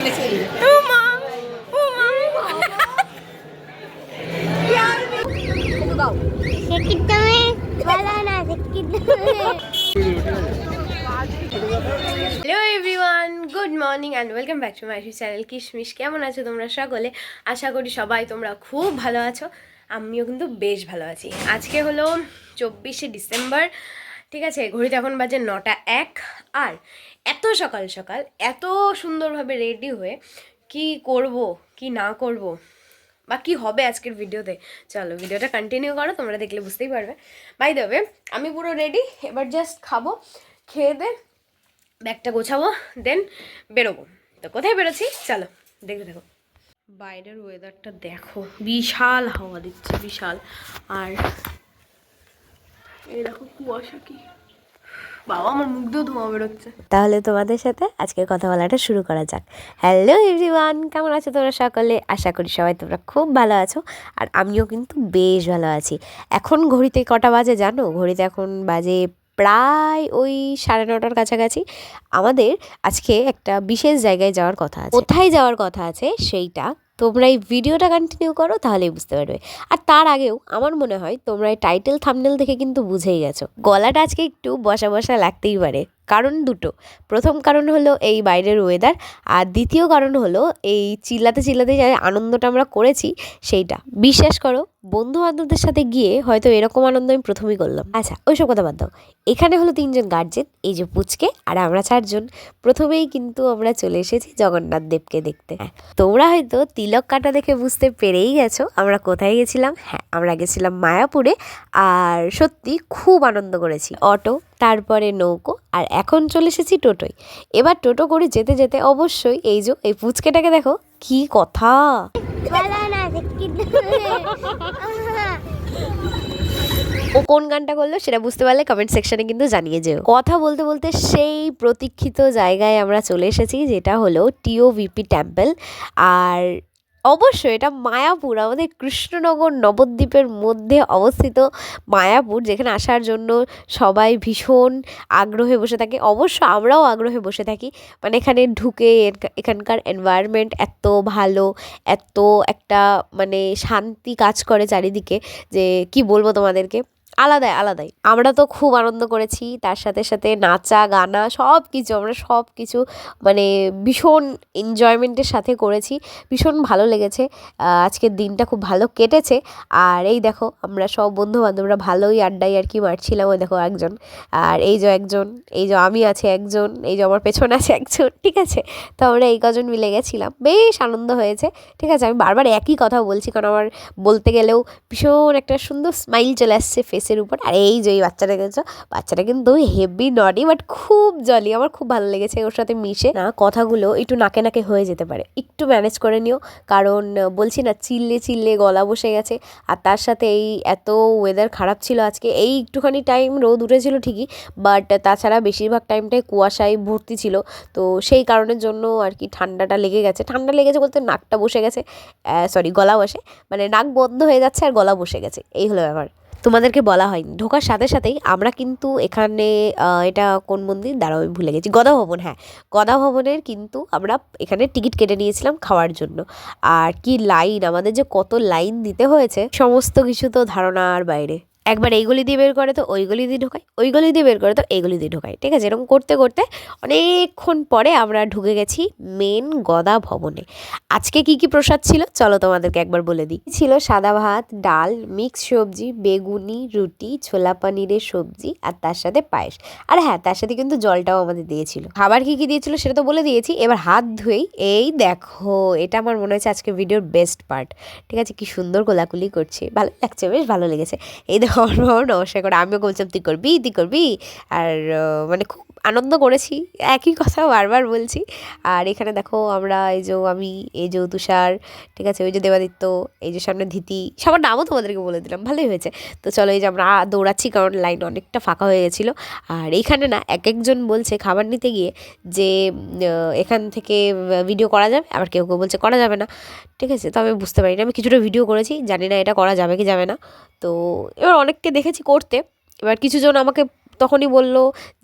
Hello everyone, good morning and welcome back to my channel কিশমিশ। কেমন আছো তোমরা সকলে? আশা করি সবাই তোমরা খুব ভালো আছো। আমিও কিন্তু বেশ ভালো আছি। আজকে হলো 24শে ডিসেম্বর, ঠিক আছে। ঘড়িতে এখন বাজে 9:01। আর এত সকাল সকাল এত সুন্দরভাবে রেডি হয়ে কি করব কি না করব বা কী হবে আজকের ভিডিওতে, চলো ভিডিওটা কন্টিনিউ করো, তোমরা দেখলে বুঝতেই পারবে। বাই দ্য ওয়ে, আমি পুরো রেডি, এবার জাস্ট খাবো, খেয়ে দে ব্যাগটা গোছাবো, দেন বেরোবো। তো কোথায় বেরোচ্ছি চলো দেখতে থাকো। বাইরের ওয়েদারটা দেখো, বিশাল হাওয়া দিচ্ছে, বিশাল। আর এই দেখো কুয়াশা, কি বাবা, আমার মুখ দিয়ে ধোঁয়া বেরোচ্ছে। তাহলে তোমাদের সাথে আজকে কথা বলাটা শুরু করা যাক। হ্যালো এভরিওয়ান, কেমন আছো তোমরা সকলে? আশা করি সবাই তোমরা খুব ভালো আছো, আর আমিও কিন্তু বেশ ভালো আছি। এখন ঘড়িতে কটা বাজে জানো? ঘড়িতে এখন বাজে প্রায় ওই 9:30টার কাছাকাছি। আমাদের আজকে একটা বিশেষ জায়গায় যাওয়ার কথা আছে। কোথায় যাওয়ার কথা আছে সেইটা তোমরা এই ভিডিওটা কন্টিনিউ করো, তাহলেই বুঝতে পারবে। আর তার আগেও আমার মনে হয় তোমরা এই টাইটেল থাম্বনেল দেখে কিন্তু বুঝেই গেছো, গলাটা আজকে একটু বসা বসা লাগতেই পারে। কারণ দুটো, প্রথম কারণ হলো এই বাইরের ওয়েদার, আর দ্বিতীয় কারণ হলো এই চিল্লাতে চিল্লাতে যে আনন্দটা আমরা করেছি সেইটা। বিশ্বাস করো, বন্ধু বান্ধবদের সাথে গিয়ে হয়তো এরকম আনন্দ আমি প্রথমেই করলাম। আচ্ছা, ওইসব কথা বাদ দাও। এখানে হলো 3জন গার্জেন, এই যে পুচকে আর আমরা 4জন। প্রথমেই কিন্তু আমরা চলে এসেছি জগন্নাথ দেবকে দেখতে। তোমরা হয়তো তিলক কাটা দেখে বুঝতে পেরেই গেছো আমরা কোথায় গেছিলাম। হ্যাঁ, আমরা গেছিলাম মায়াপুরে, আর সত্যি খুব আনন্দ করেছি। অটো, তারপরে নৌকো, আর এখন চলে এসেছি টোটোয়। এবার টোটো করে যেতে যেতে অবশ্যই এই যে এই পুচকেটাকে দেখো, কি কথা। ও কোন গানটা করলো সেটা বুঝতে পারলে কমেন্ট সেকশনে কিন্তু জানিয়ে যেও। কথা বলতে বলতে সেই প্রতীক্ষিত জায়গায় আমরা চলে এসেছি, যেটা হলো টিওভিপি টেম্পল। আর অবশ্যই এটা মায়াপুর, আমাদের কৃষ্ণনগর নবদ্বীপের মধ্যে অবস্থিত মায়াপুর, যেখানে আসার জন্য সবাই ভীষণ আগ্রহে বসে থাকে। অবশ্য আমরাও আগ্রহে বসে থাকি, মানে এখানে ঢুকে এখানকার এনভায়রনমেন্ট এত ভালো, এত একটা মানে শান্তি কাজ করে চারিদিকে, যে কি বলবো তোমাদেরকে, আলাদাই আলাদাই। আমরা তো খুব আনন্দ করেছি, তার সাথে সাথে নাচা গানা সব কিছু, আমরা সব কিছু মানে ভীষণ এনজয়মেন্টের সাথে করেছি। ভীষণ ভালো লেগেছে, আজকের দিনটা খুব ভালো কেটেছে। আর এই দেখো আমরা সব বন্ধু বান্ধবরা ভালোই আড্ডাই আর কি মারছিলাম। ওই দেখো একজন, আর এই যে একজন, এই যে আমি আছে একজন, এই যে আমার পেছনে আছে একজন, ঠিক আছে। তো আমরা এই কজন মিলে গেছিলাম, বেশ আনন্দ হয়েছে, ঠিক আছে। আমি বারবার একই কথা বলছি, কারণ আমার বলতে গেলেও ভীষণ একটা সুন্দর স্মাইল চলে আসছে ফেসের উপর। আর এই যে এই বাচ্চাটা গেছো, বাচ্চাটা কিন্তু হেভি নটি, বাট খুব জলি। আমার খুব ভালো লেগেছে ওর সাথে মিশে। না, কথাগুলো একটু নাকে নাকে হয়ে যেতে পারে, একটু ম্যানেজ করে নিও, কারণ বলছি না, চিল্লে চিল্লে গলা বসে গেছে। আর তার সাথে এই এত ওয়েদার খারাপ ছিল আজকে, এই একটুখানি টাইম রোদ উঠেছিল ঠিকই, বাট তাছাড়া বেশিরভাগ টাইমটাই কুয়াশায় ভর্তি ছিল। তো সেই কারণের জন্য আর কি ঠান্ডাটা লেগে গেছে। ঠান্ডা লেগেছে বলতে নাকটা বসে গেছে, সরি গলা বসে, মানে নাক বন্ধ হয়ে যাচ্ছে আর গলা বসে গেছে, এই হলো ব্যাপার। তোমাদেরকে বলা হয়নি, ঢোকার সাথে সাথেই আমরা কিন্তু এখানে এটা কোন মন্দির দাঁড়াও আমি ভুলে গেছি, গদা ভবন। হ্যাঁ, গদা ভবনের কিন্তু আমরা এখানে টিকিট কেটে নিয়েছিলাম খাওয়ার জন্য। আর কি লাইন, আমাদের যে কত লাইন দিতে হয়েছে, সমস্ত কিছু তো ধারণার বাইরে। একবার এইগুলি দিয়ে বের করে তো ওইগুলি দিয়ে ঢোকাই, ওইগুলি দিয়ে বের করে তো এইগুলি দিয়ে ঢোকাই, ঠিক আছে। এরকম করতে করতে অনেকক্ষণ পরে আমরা ঢুকে গেছি মেন গদা ভবনে। আজকে কি কি প্রসাদ ছিল চলো তোমাদেরকে একবার বলে দিই। ছিল সাদা ভাত, ডাল, মিক্স সবজি, বেগুনি, রুটি, ছোলা পানিরের সবজি, আর তার সাথে পায়েস। আর হ্যাঁ, তার সাথে কিন্তু জলটাও আমাদের দিয়েছিল। খাবার কি কি দিয়েছিল সেটা তো বলে দিয়েছি, এবার হাত ধুয়েই। এই দেখো, এটা আমার মনে হচ্ছে আজকে ভিডিওর বেস্ট পার্ট, ঠিক আছে। কি সুন্দর কোলাকুলি করছে, ভালো লাগছে, বেশ ভালো লেগেছে। এই দেখো আমার বাবা নমস্কার করে, আমিও বলছিলাম তুই করবি তুই করবি। আর মানে খুব আনন্দ করেছি, একই কথা বারবার বলছি। আর এখানে দেখো আমরা, এই যে আমি, এই যে তুষার, ঠিক আছে, ওই যে দেবাদিত্য, এই যে সামনে ধীতি, সবার নামও তোমাদেরকে বলে দিলাম, ভালোই হয়েছে। তো চলো, এই যে আমরা দৌড়াচ্ছি, কারণ লাইন অনেকটা ফাঁকা হয়ে গেছিলো। আর এইখানে না এক একজন বলছে খাবার নিতে গিয়ে যে এখান থেকে ভিডিও করা যাবে, আবার কেউ কেউ বলছে করা যাবে না, ঠিক আছে। তো আমি বুঝতে পারি না, আমি কিছুটা ভিডিও করেছি, জানি না এটা করা যাবে কি যাবে না। তো এবার অনেককে দেখেছি করতে, এবার কিছুজন আমাকে তখনই বলল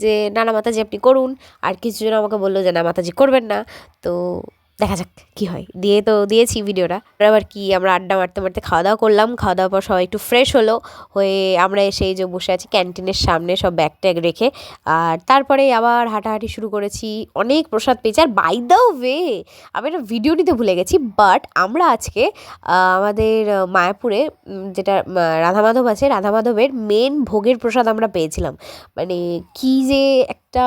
যে না না মাতাজি আপনি করুন, আর কিছুজন আমাকে বললো যে না মাতাজি করবেন না। তো দেখা যাক কি হয়। দিয়ে তো দিয়েছি ভিডিওটা। আবার কি আমরা আড্ডা মারতে মারতে খাওয়া দাওয়া করলাম, খাওয়া দাওয়ার পর সবাই একটু ফ্রেশ হলো, হয়ে আমরা এসে এই যে বসে আছি ক্যান্টিনের সামনে সব ব্যাগ ট্যাগ রেখে। আর তারপরে আবার হাঁটাহাঁটি শুরু করেছি, অনেক প্রসাদ পেয়েছি। আর বাই দ্য ওয়ে আমি একটা ভিডিও নিতে ভুলে গেছি, বাট আমরা আজকে আমাদের মায়াপুরে যেটা রাধা মাধব আছে, রাধা মাধবের মেন ভোগের প্রসাদ আমরা পেয়েছিলাম। মানে কি যে একটা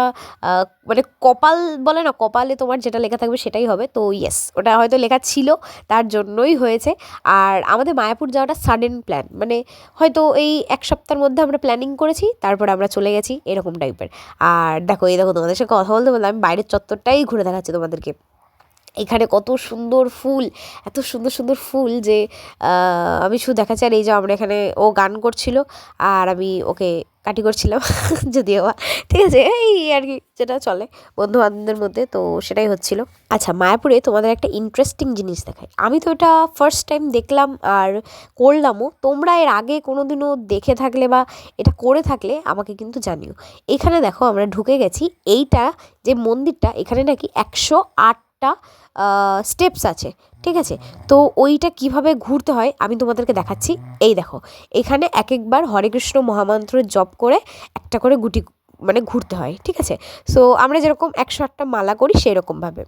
মানে কপাল বলে না, কপালে তোমার যেটা লেখা থাকবে সেটাই হবে। তো ইয়েস, ওটা হয়তো লেখা ছিল, তার জন্যই হয়েছে। আর আমাদের মায়াপুর যাওয়াটা সাডেন প্ল্যান, মানে হয়তো এই এক সপ্তাহের মধ্যে আমরা প্ল্যানিং করেছি, তারপরে আমরা চলে গেছি এরকম টাইপের। আর দেখো এই দেখো, তোমাদের সাথে কথা বলতে বলতে আমি বাইরের চত্বরটাই ঘুরে দেখাচ্ছি তোমাদেরকে। এখানে কত সুন্দর ফুল, এত সুন্দর সুন্দর ফুল যে আমি শুধু দেখাচ্ছি। আর এই যে আমরা এখানে, ও গান করছিল আর আমি ওকে কাটি করছিলাম যদিও বা, ঠিক আছে, এই আর কি যেটা চলে বন্ধু বান্ধবদের মধ্যে, তো সেটাই হচ্ছিল। আচ্ছা, মায়াপুরে তোমাদের একটা ইন্টারেস্টিং জিনিস দেখাই। আমি তো এটা ফার্স্ট টাইম দেখলাম আর করলামও। তোমরা এর আগে কোনো দিনও দেখে থাকলে বা এটা করে থাকলে আমাকে কিন্তু জানিও। এখানে দেখো আমরা ঢুকে গেছি, এইটা যে মন্দিরটা, এখানে নাকি 108টা স্টেপস আছে, ঠিক আছে। তো ওইটা কিভাবে ঘুরতে হয় আমি তোমাদেরকে দেখাচ্ছি। এই দেখো, এখানে এক একবার হরে কৃষ্ণ মহামন্ত্র জপ করে একটা করে গুটি মানে ঘুরতে হয়, ঠিক আছে। সো আমরা যেরকম 108টা মালা করি সেরকমভাবে।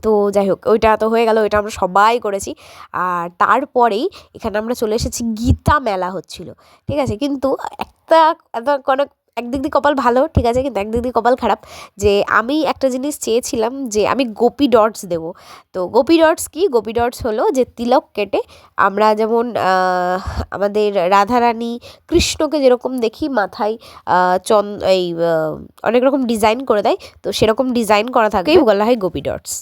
তো যাই হোক, ওইটা তো হয়ে গেল, ওইটা আমরা সবাই করেছি। আর তারপরেই এখানে আমরা চলে এসেছি, গীতা মেলা হচ্ছিল, ঠিক আছে। কিন্তু একটা কোনো একদিক দিয়ে কপাল ভালো, ঠিক আছে, কিন্তু একদিক দিয়ে কপাল খারাপ যে আমি একটা জিনিস চেয়েছিলাম যে আমি গোপী ডটস দেবো। তো গোপী ডটস কি? গোপী ডটস হলো যে তিলক কেটে আমরা যেমন আমাদের রাধারানী কৃষ্ণকে যেরকম দেখি মাথায় এই অনেক রকম ডিজাইন করে দেয়, তো সেরকম ডিজাইন করা থাকে, বলা হয় গোপী ডটস।